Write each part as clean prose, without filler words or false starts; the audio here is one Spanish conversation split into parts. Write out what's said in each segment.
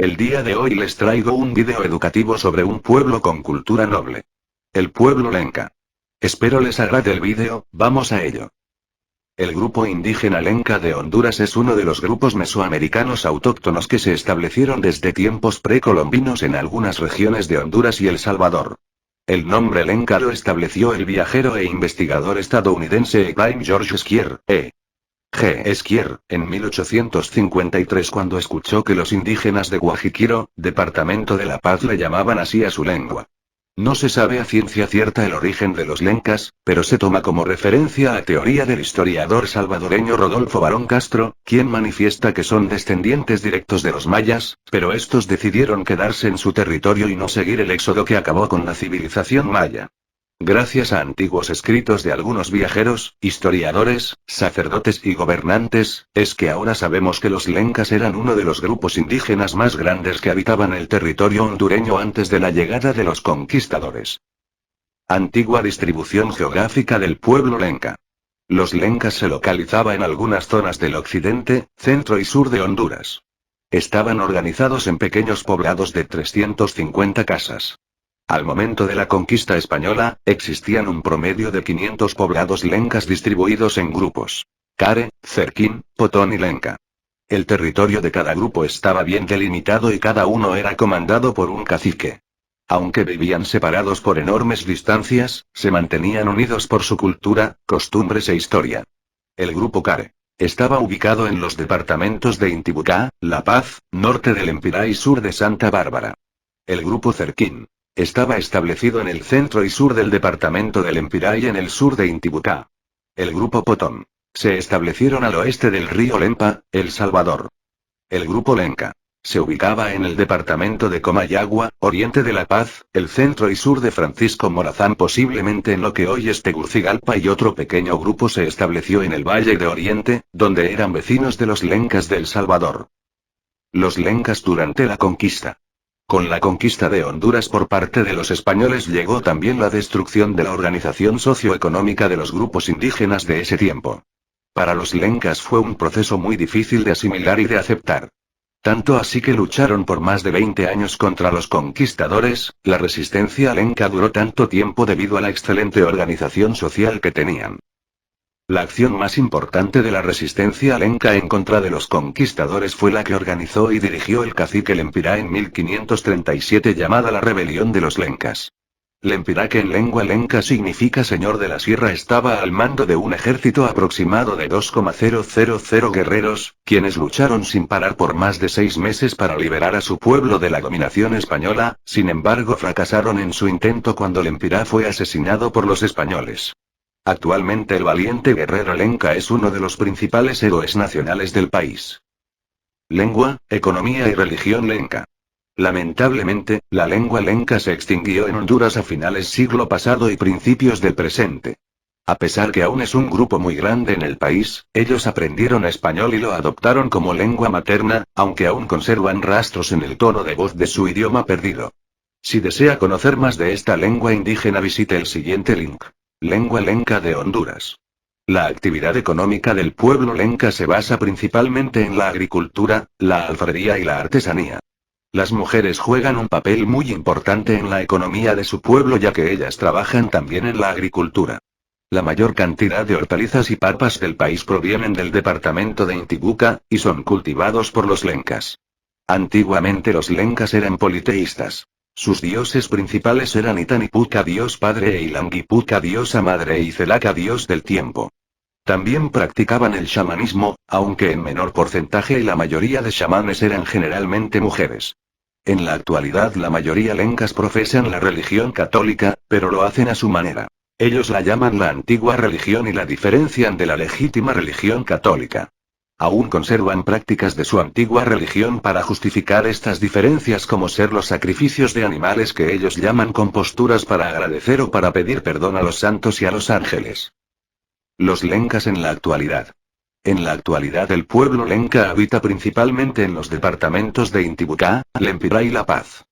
El día de hoy les traigo un video educativo sobre un pueblo con cultura noble. El pueblo Lenca. Espero les agrade el video, vamos a ello. El grupo indígena Lenca de Honduras es uno de los grupos mesoamericanos autóctonos que se establecieron desde tiempos precolombinos en algunas regiones de Honduras y El Salvador. El nombre Lenca lo estableció el viajero e investigador estadounidense Ephraim George Skier, G. Skier, en 1853 cuando escuchó que los indígenas de Guajiquiro, departamento de La Paz le llamaban así a su lengua. No se sabe a ciencia cierta el origen de los lencas, pero se toma como referencia a teoría del historiador salvadoreño Rodolfo Barón Castro, quien manifiesta que son descendientes directos de los mayas, pero estos decidieron quedarse en su territorio y no seguir el éxodo que acabó con la civilización maya. Gracias a antiguos escritos de algunos viajeros, historiadores, sacerdotes y gobernantes, es que ahora sabemos que los lencas eran uno de los grupos indígenas más grandes que habitaban el territorio hondureño antes de la llegada de los conquistadores. Antigua distribución geográfica del pueblo lenca. Los lencas se localizaban en algunas zonas del occidente, centro y sur de Honduras. Estaban organizados en pequeños poblados de 350 casas. Al momento de la conquista española, existían un promedio de 500 poblados lencas distribuidos en grupos. Care, Cerquín, Potón y Lenca. El territorio de cada grupo estaba bien delimitado y cada uno era comandado por un cacique. Aunque vivían separados por enormes distancias, se mantenían unidos por su cultura, costumbres e historia. El grupo Care estaba ubicado en los departamentos de Intibucá, La Paz, norte del Empirá y sur de Santa Bárbara. El grupo Cerquín estaba establecido en el centro y sur del departamento del Empirá y en el sur de Intibucá. El grupo Potón se establecieron al oeste del río Lempa, El Salvador. El grupo Lenca se ubicaba en el departamento de Comayagua, oriente de La Paz, el centro y sur de Francisco Morazán, posiblemente en lo que hoy es Tegucigalpa, y otro pequeño grupo se estableció en el Valle de Oriente, donde eran vecinos de los lencas de El Salvador. Los lencas durante la conquista. Con la conquista de Honduras por parte de los españoles llegó también la destrucción de la organización socioeconómica de los grupos indígenas de ese tiempo. Para los lencas fue un proceso muy difícil de asimilar y de aceptar. Tanto así que lucharon por más de 20 años contra los conquistadores. La resistencia lenca duró tanto tiempo debido a la excelente organización social que tenían. La acción más importante de la resistencia lenca en contra de los conquistadores fue la que organizó y dirigió el cacique Lempirá en 1537, llamada la Rebelión de los Lencas. Lempirá, que en lengua lenca significa Señor de la Sierra, estaba al mando de un ejército aproximado de 2,000 guerreros, quienes lucharon sin parar por más de 6 meses para liberar a su pueblo de la dominación española. Sin embargo, fracasaron en su intento cuando Lempirá fue asesinado por los españoles. Actualmente el valiente guerrero lenca es uno de los principales héroes nacionales del país. Lengua, economía y religión lenca. Lamentablemente, la lengua lenca se extinguió en Honduras a finales siglo pasado y principios del presente. A pesar que aún es un grupo muy grande en el país, ellos aprendieron español y lo adoptaron como lengua materna, aunque aún conservan rastros en el tono de voz de su idioma perdido. Si desea conocer más de esta lengua indígena, visite el siguiente link. Lengua lenca de Honduras. La actividad económica del pueblo lenca se basa principalmente en la agricultura, la alfarería y la artesanía. Las mujeres juegan un papel muy importante en la economía de su pueblo, ya que ellas trabajan también en la agricultura. La mayor cantidad de hortalizas y papas del país provienen del departamento de Intibucá, y son cultivados por los lencas. Antiguamente los lencas eran politeístas. Sus dioses principales eran Itanipuca, dios padre, e Ilanguipuca, diosa madre, y Celaca, dios del tiempo. También practicaban el chamanismo, aunque en menor porcentaje, y la mayoría de chamanes eran generalmente mujeres. En la actualidad la mayoría lencas profesan la religión católica, pero lo hacen a su manera. Ellos la llaman la antigua religión y la diferencian de la legítima religión católica. Aún conservan prácticas de su antigua religión para justificar estas diferencias, como ser los sacrificios de animales que ellos llaman composturas para agradecer o para pedir perdón a los santos y a los ángeles. Los lencas en la actualidad. En la actualidad el pueblo lenca habita principalmente en los departamentos de Intibucá, Lempirá y La Paz.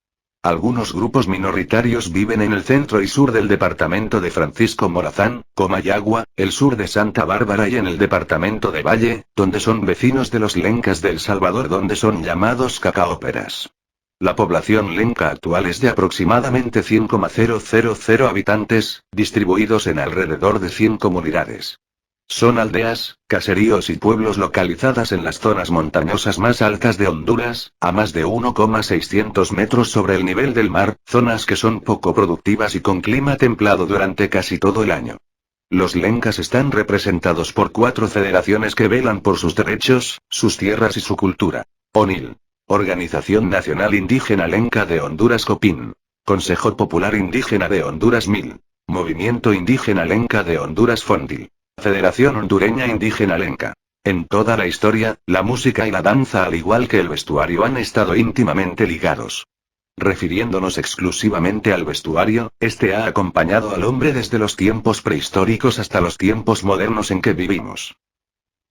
Algunos grupos minoritarios viven en el centro y sur del departamento de Francisco Morazán, Comayagua, el sur de Santa Bárbara y en el departamento de Valle, donde son vecinos de los lencas de El Salvador, donde son llamados cacaóperas. La población lenca actual es de aproximadamente 100,000 habitantes, distribuidos en alrededor de 100 comunidades. Son aldeas, caseríos y pueblos localizadas en las zonas montañosas más altas de Honduras, a más de 1,600 metros sobre el nivel del mar, zonas que son poco productivas y con clima templado durante casi todo el año. Los lencas están representados por 4 federaciones que velan por sus derechos, sus tierras y su cultura. ONIL. Organización Nacional Indígena Lenca de Honduras COPIN. Consejo Popular Indígena de Honduras MIL. Movimiento Indígena Lenca de Honduras FONDIL. Federación Hondureña Indígena Lenca. En toda la historia, la música y la danza al igual que el vestuario han estado íntimamente ligados. Refiriéndonos exclusivamente al vestuario, este ha acompañado al hombre desde los tiempos prehistóricos hasta los tiempos modernos en que vivimos.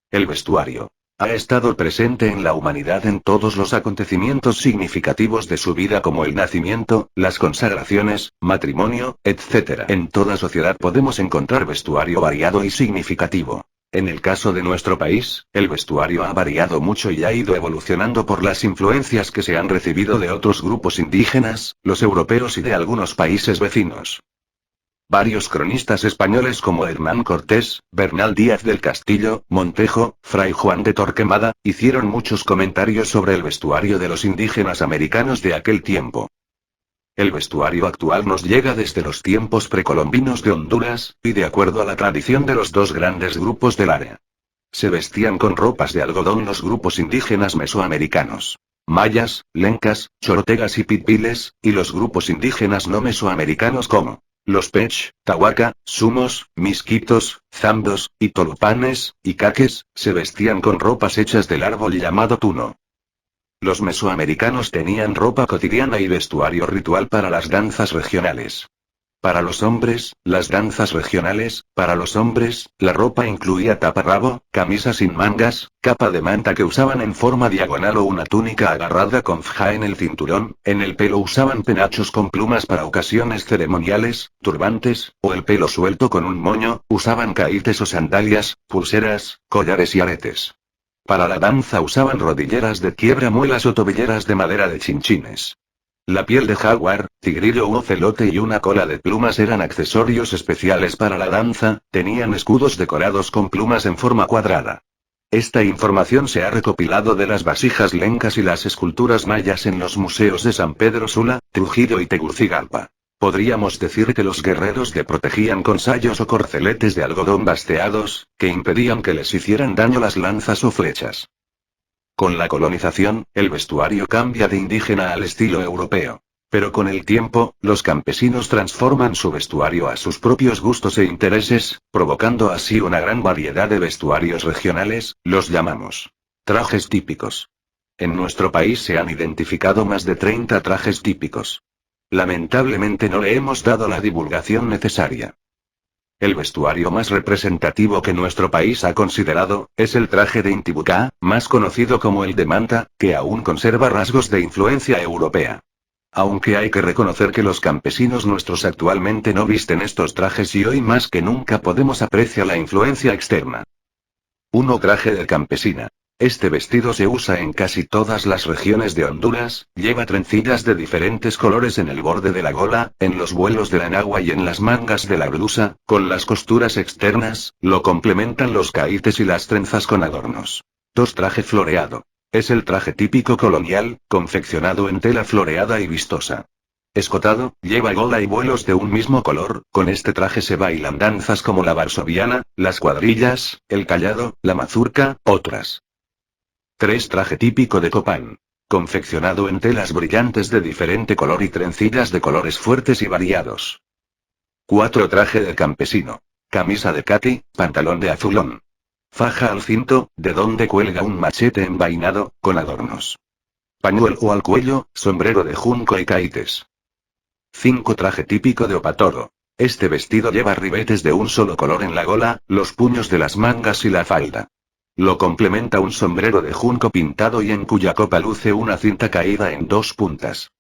El vestuario ha estado presente en la humanidad en todos los acontecimientos significativos de su vida como el nacimiento, las consagraciones, matrimonio, etc. En toda sociedad podemos encontrar vestuario variado y significativo. En el caso de nuestro país, el vestuario ha variado mucho y ha ido evolucionando por las influencias que se han recibido de otros grupos indígenas, los europeos y de algunos países vecinos. Varios cronistas españoles como Hernán Cortés, Bernal Díaz del Castillo, Montejo, Fray Juan de Torquemada, hicieron muchos comentarios sobre el vestuario de los indígenas americanos de aquel tiempo. El vestuario actual nos llega desde los tiempos precolombinos de Honduras, y de acuerdo a la tradición de los dos grandes grupos del área. Se vestían con ropas de algodón los grupos indígenas mesoamericanos. Mayas, lencas, chortegas y pitpiles, y los grupos indígenas no mesoamericanos como los Pech, Tahuaca, Sumos, Misquitos, Zambos, y Tolupanes, y Caques, se vestían con ropas hechas del árbol llamado tuno. Los mesoamericanos tenían ropa cotidiana y vestuario ritual para las danzas regionales. Para los hombres, las danzas regionales, para los hombres, la ropa incluía taparrabo, camisa sin mangas, capa de manta que usaban en forma diagonal o una túnica agarrada con faja en el cinturón, en el pelo usaban penachos con plumas para ocasiones ceremoniales, turbantes, o el pelo suelto con un moño, usaban caítes o sandalias, pulseras, collares y aretes. Para la danza usaban rodilleras de quiebra-muelas o tobilleras de madera de chinchines. La piel de jaguar, tigrillo u ocelote y una cola de plumas eran accesorios especiales para la danza, tenían escudos decorados con plumas en forma cuadrada. Esta información se ha recopilado de las vasijas lencas y las esculturas mayas en los museos de San Pedro Sula, Trujillo y Tegucigalpa. Podríamos decir que los guerreros le protegían con sayos o corceletes de algodón basteados, que impedían que les hicieran daño las lanzas o flechas. Con la colonización, el vestuario cambia de indígena al estilo europeo. Pero con el tiempo, los campesinos transforman su vestuario a sus propios gustos e intereses, provocando así una gran variedad de vestuarios regionales, los llamamos trajes típicos. En nuestro país se han identificado más de 30 trajes típicos. Lamentablemente no le hemos dado la divulgación necesaria. El vestuario más representativo que nuestro país ha considerado, es el traje de Intibucá, más conocido como el de manta, que aún conserva rasgos de influencia europea. Aunque hay que reconocer que los campesinos nuestros actualmente no visten estos trajes y hoy más que nunca podemos apreciar la influencia externa. 1. Traje de campesina. Este vestido se usa en casi todas las regiones de Honduras, lleva trencillas de diferentes colores en el borde de la gola, en los vuelos de la enagua y en las mangas de la blusa, con las costuras externas, lo complementan los caítes y las trenzas con adornos. 2. Traje floreado. Es el traje típico colonial, confeccionado en tela floreada y vistosa. Escotado, lleva gola y vuelos de un mismo color, con este traje se bailan danzas como la varsoviana, las cuadrillas, el callado, la mazurca, otras. 3. Traje típico de Copán. Confeccionado en telas brillantes de diferente color y trencillas de colores fuertes y variados. 4. Traje de campesino. Camisa de cati, pantalón de azulón. Faja al cinto, de donde cuelga un machete envainado, con adornos. Pañuelo al cuello, sombrero de junco y caítes. 5. Traje típico de Opatoro. Este vestido lleva ribetes de un solo color en la gola, los puños de las mangas y la falda. Lo complementa un sombrero de junco pintado y en cuya copa luce una cinta caída en 2 puntas.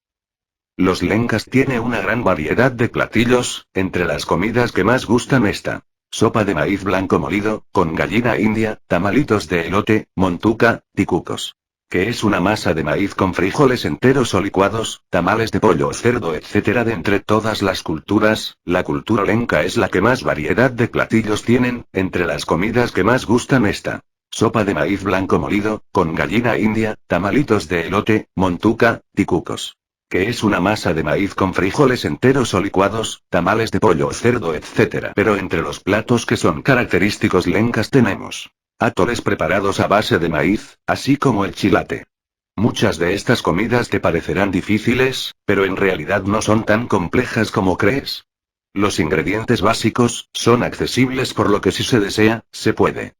Los lencas tiene una gran variedad de platillos, entre las comidas que más gustan está: sopa de maíz blanco molido, con gallina india, tamalitos de elote, montuca, ticucos. que es una masa de maíz con frijoles enteros o licuados, tamales de pollo o cerdo, etc. De entre todas las culturas, la cultura lenca es la que más variedad de platillos tienen. Entre las comidas que más gustan está sopa de maíz blanco molido, con gallina india, tamalitos de elote, montuca, ticucos, que es una masa de maíz con frijoles enteros o licuados, tamales de pollo o cerdo, etc. Pero entre los platos que son característicos lencas tenemos atoles preparados a base de maíz, así como el chilate. Muchas de estas comidas te parecerán difíciles, pero en realidad no son tan complejas como crees. Los ingredientes básicos son accesibles, por lo que si se desea, se puede.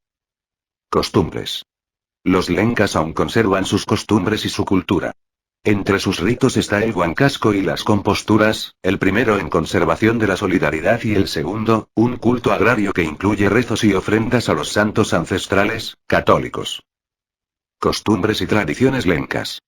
Costumbres. Los lencas aún conservan sus costumbres y su cultura. Entre sus ritos está el huancasco y las composturas, el primero en conservación de la solidaridad y el segundo, un culto agrario que incluye rezos y ofrendas a los santos ancestrales, católicos. Costumbres y tradiciones lencas.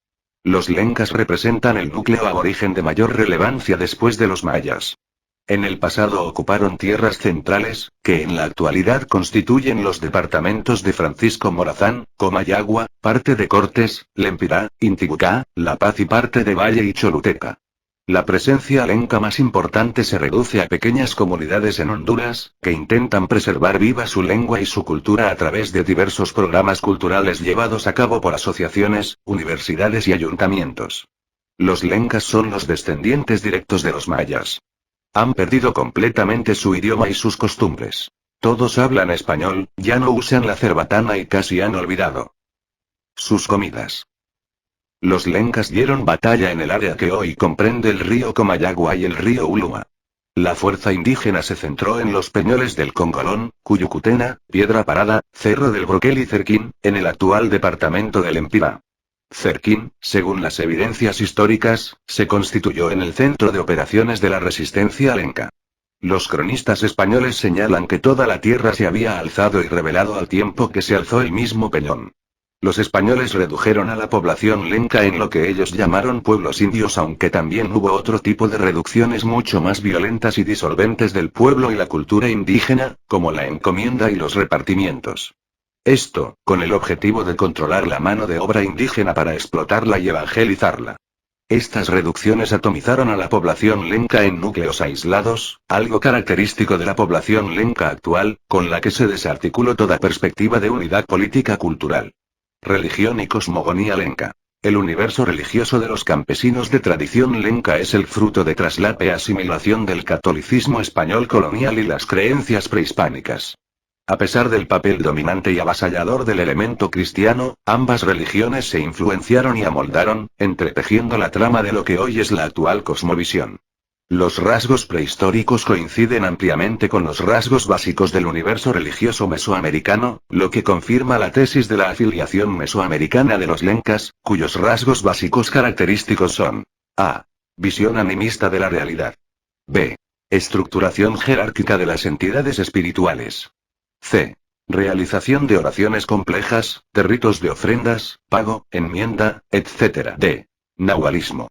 Los lencas representan el núcleo aborigen de mayor relevancia después de los mayas. En el pasado ocuparon tierras centrales, que en la actualidad constituyen los departamentos de Francisco Morazán, Comayagua, parte de Cortes, Lempirá, Intibucá, La Paz y parte de Valle y Choluteca. La presencia lenca más importante se reduce a pequeñas comunidades en Honduras, que intentan preservar viva su lengua y su cultura a través de diversos programas culturales llevados a cabo por asociaciones, universidades y ayuntamientos. Los lencas son los descendientes directos de los mayas. Han perdido completamente su idioma y sus costumbres. Todos hablan español, ya no usan la cerbatana y casi han olvidado sus comidas. Los lencas dieron batalla en el área que hoy comprende el río Comayagua y el río Ulúa. La fuerza indígena se centró en los peñoles del Congolón, Cuyucutena, Piedra Parada, Cerro del Broquel y Cerquín, en el actual departamento del Lempira. Cerquín, según las evidencias históricas, se constituyó en el centro de operaciones de la resistencia lenca. Los cronistas españoles señalan que toda la tierra se había alzado y rebelado al tiempo que se alzó el mismo peñón. Los españoles redujeron a la población lenca en lo que ellos llamaron pueblos indios, aunque también hubo otro tipo de reducciones mucho más violentas y disolventes del pueblo y la cultura indígena, como la encomienda y los repartimientos. Esto, con el objetivo de controlar la mano de obra indígena para explotarla y evangelizarla. Estas reducciones atomizaron a la población lenca en núcleos aislados, algo característico de la población lenca actual, con la que se desarticuló toda perspectiva de unidad política cultural. Religión y cosmogonía lenca. El universo religioso de los campesinos de tradición lenca es el fruto de traslape e asimilación del catolicismo español colonial y las creencias prehispánicas. A pesar del papel dominante y avasallador del elemento cristiano, ambas religiones se influenciaron y amoldaron, entretejiendo la trama de lo que hoy es la actual cosmovisión. Los rasgos prehistóricos coinciden ampliamente con los rasgos básicos del universo religioso mesoamericano, lo que confirma la tesis de la afiliación mesoamericana de los lencas, cuyos rasgos básicos característicos son: a. Visión animista de la realidad. b. Estructuración jerárquica de las entidades espirituales. C. Realización de oraciones complejas, de ritos de ofrendas, pago, enmienda, etc. D. Nahualismo.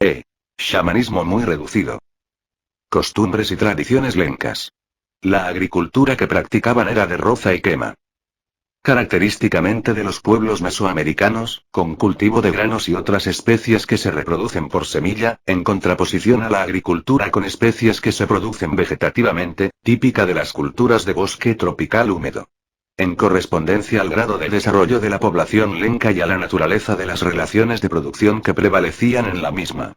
E. Chamanismo muy reducido. Costumbres y tradiciones lencas. La agricultura que practicaban era de roza y quema. Característicamente de los pueblos mesoamericanos, con cultivo de granos y otras especies que se reproducen por semilla, en contraposición a la agricultura con especies que se producen vegetativamente, típica de las culturas de bosque tropical húmedo. En correspondencia al grado de desarrollo de la población lenca y a la naturaleza de las relaciones de producción que prevalecían en la misma.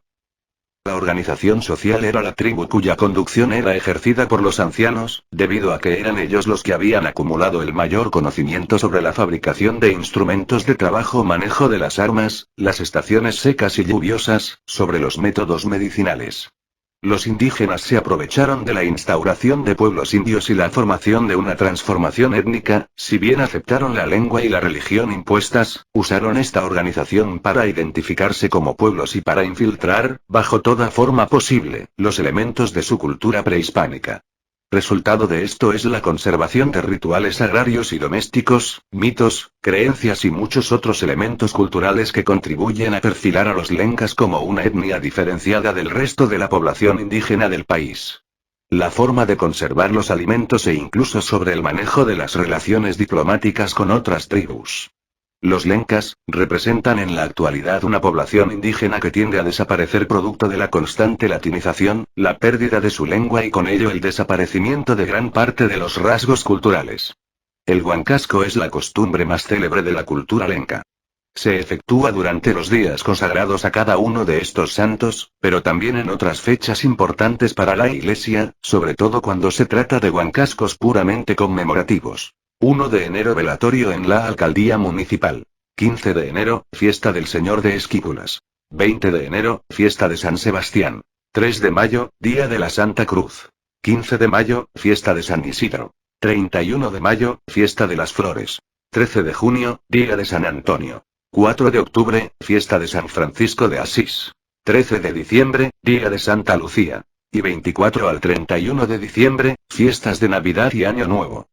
La organización social era la tribu, cuya conducción era ejercida por los ancianos, debido a que eran ellos los que habían acumulado el mayor conocimiento sobre la fabricación de instrumentos de trabajo, manejo de las armas, las estaciones secas y lluviosas, sobre los métodos medicinales. Los indígenas se aprovecharon de la instauración de pueblos indios y la formación de una transformación étnica. Si bien aceptaron la lengua y la religión impuestas, usaron esta organización para identificarse como pueblos y para infiltrar, bajo toda forma posible, los elementos de su cultura prehispánica. Resultado de esto es la conservación de rituales agrarios y domésticos, mitos, creencias y muchos otros elementos culturales que contribuyen a perfilar a los lencas como una etnia diferenciada del resto de la población indígena del país. La forma de conservar los alimentos e incluso sobre el manejo de las relaciones diplomáticas con otras tribus. Los lencas representan en la actualidad una población indígena que tiende a desaparecer producto de la constante latinización, la pérdida de su lengua y con ello el desaparecimiento de gran parte de los rasgos culturales. El huancasco es la costumbre más célebre de la cultura lenca. Se efectúa durante los días consagrados a cada uno de estos santos, pero también en otras fechas importantes para la Iglesia, sobre todo cuando se trata de huancascos puramente conmemorativos. 1 de enero velatorio en la alcaldía municipal. 15 de enero, fiesta del Señor de Esquípulas. 20 de enero, fiesta de San Sebastián. 3 de mayo, día de la Santa Cruz. 15 de mayo, fiesta de San Isidro. 31 de mayo, fiesta de las Flores. 13 de junio, día de San Antonio. 4 de octubre, fiesta de San Francisco de Asís. 13 de diciembre, día de Santa Lucía. Y 24 al 31 de diciembre, fiestas de Navidad y Año Nuevo.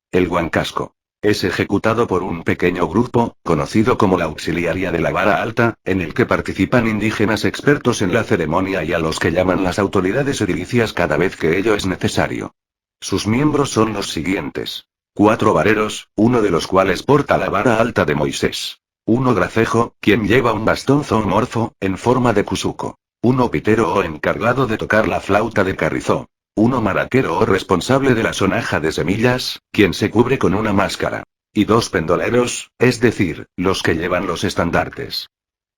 El huancasco es ejecutado por un pequeño grupo, conocido como la Auxiliaria de la Vara Alta, en el que participan indígenas expertos en la ceremonia y a los que llaman las autoridades edilicias cada vez que ello es necesario. Sus miembros son los siguientes. 4 vareros, uno de los cuales porta la vara alta de Moisés. 1 gracejo, quien lleva un bastón zoomorfo, en forma de cusuco. 1 pitero o encargado de tocar la flauta de carrizó. 1 maraquero o responsable de la sonaja de semillas, quien se cubre con una máscara. Y 2 pendoleros, es decir, los que llevan los estandartes.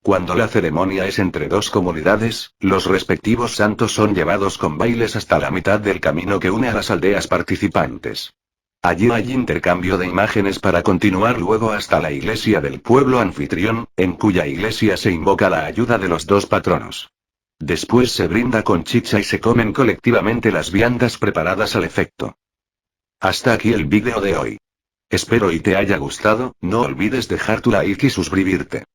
Cuando la ceremonia es entre dos comunidades, los respectivos santos son llevados con bailes hasta la mitad del camino que une a las aldeas participantes. Allí hay intercambio de imágenes para continuar luego hasta la iglesia del pueblo anfitrión, en cuya iglesia se invoca la ayuda de los dos patronos. Después se brinda con chicha y se comen colectivamente las viandas preparadas al efecto. Hasta aquí el vídeo de hoy. Espero y te haya gustado, no olvides dejar tu like y suscribirte.